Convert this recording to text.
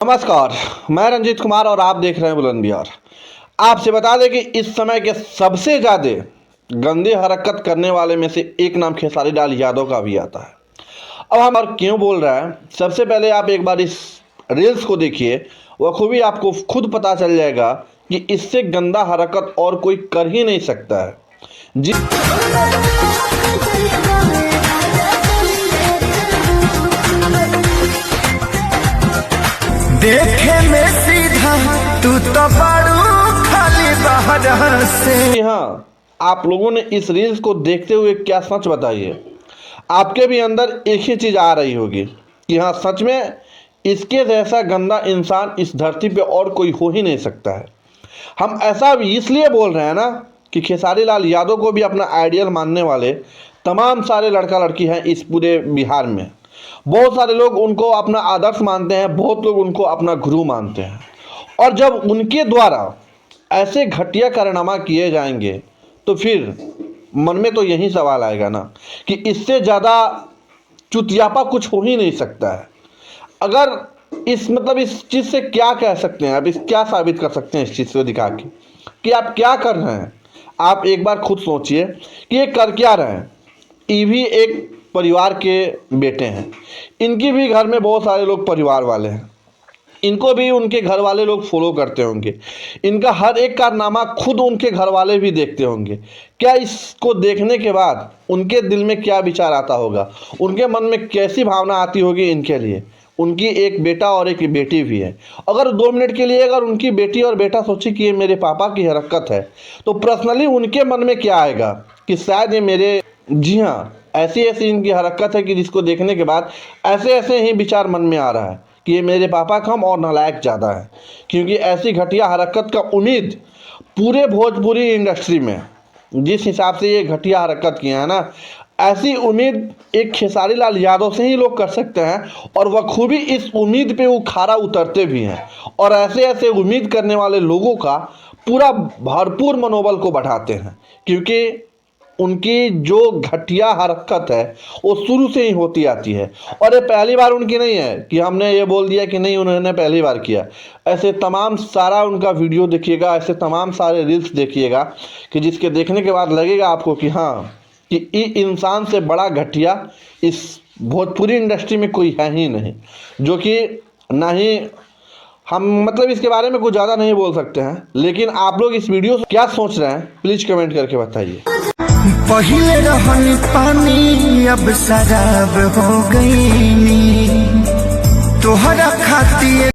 नमस्कार, मैं रंजीत कुमार और आप देख रहे हैं बुलंद बिहार। आपसे बता दें कि इस समय के सबसे ज़्यादा गंदी हरकत करने वाले में से एक नाम खेसारी लाल यादव का भी आता है। अब हम और क्यों बोल रहे हैं, सबसे पहले आप एक बार इस रील्स को देखिए, बखूबी आपको खुद पता चल जाएगा कि इससे गंदा हरकत और कोई कर ही नहीं सकता है। जी देखे में सीधा तू तो बड़ू खाली बाहर से। हाँ, आप लोगों ने इस रील्स को देखते हुए क्या सच बताइए, आपके भी अंदर एक ही चीज़ आ रही होगी कि हाँ, सच में इसके जैसा गंदा इंसान इस धरती पे और कोई हो ही नहीं सकता है। हम ऐसा इसलिए बोल रहे हैं ना कि खेसारी लाल यादव को भी अपना आइडियल मानने वाले तमाम सारे लड़का लड़की हैं इस पूरे बिहार में। बहुत सारे लोग उनको अपना आदर्श मानते हैं, बहुत लोग उनको अपना गुरु मानते हैं। और जब उनके द्वारा ऐसे घटिया कारनामा किए जाएंगे तो फिर मन में तो यही सवाल आएगा ना कि इससे ज़्यादा चुतियापा कुछ हो ही नहीं सकता है। अगर इस चीज़ से क्या कह सकते हैं, आप इस क्या साबित कर सकते हैं इस चीज़ से दिखा के कि आप क्या कर रहे हैं। आप एक बार खुद सोचिए कि ये कर क्या रहे हैं। ये भी एक परिवार के बेटे हैं, इनकी भी घर में बहुत सारे लोग परिवार वाले हैं, इनको भी उनके घर वाले लोग फॉलो करते होंगे, इनका हर एक कारनामा खुद उनके घर वाले भी देखते होंगे। क्या इसको देखने के बाद उनके दिल में क्या विचार आता होगा, उनके मन में कैसी भावना आती होगी इनके लिए। उनकी एक बेटा और एक बेटी भी है। अगर 2 मिनट के लिए अगर उनकी बेटी और बेटा सोचे कि ये मेरे पापा की हरकत है, तो पर्सनली उनके मन में क्या आएगा कि शायद ये मेरे, जी हाँ, ऐसी ऐसी इनकी हरकत है कि जिसको देखने के बाद ऐसे ऐसे ही विचार मन में आ रहा है कि ये मेरे पापा कम और नालायक ज़्यादा है। क्योंकि ऐसी घटिया हरकत का उम्मीद पूरे भोजपुरी इंडस्ट्री में जिस हिसाब से ये घटिया हरकत किया है ना, ऐसी उम्मीद एक खेसारी लाल यादव से ही लोग कर सकते हैं। और बखूबी इस उम्मीद पे वो खारा उतरते भी हैं और ऐसे ऐसे उम्मीद करने वाले लोगों का पूरा भरपूर मनोबल को बढ़ाते हैं। क्योंकि उनकी जो घटिया हरकत है वो शुरू से ही होती आती है और ये पहली बार उनकी नहीं है कि हमने ये बोल दिया कि नहीं उन्होंने पहली बार किया। ऐसे तमाम सारा उनका वीडियो देखिएगा, ऐसे तमाम सारे रील्स देखिएगा कि जिसके देखने के बाद लगेगा आपको कि हाँ, कि इस इंसान से बड़ा घटिया इस भोजपुरी इंडस्ट्री में कोई है ही नहीं। जो कि ना ही हम इसके बारे में कुछ ज़्यादा नहीं बोल सकते हैं। लेकिन आप लोग इस वीडियो से क्या सोच रहे हैं, प्लीज़ कमेंट करके बताइए। पहिले रहनी पानी अब शराब हो गई, तोहरा खातिर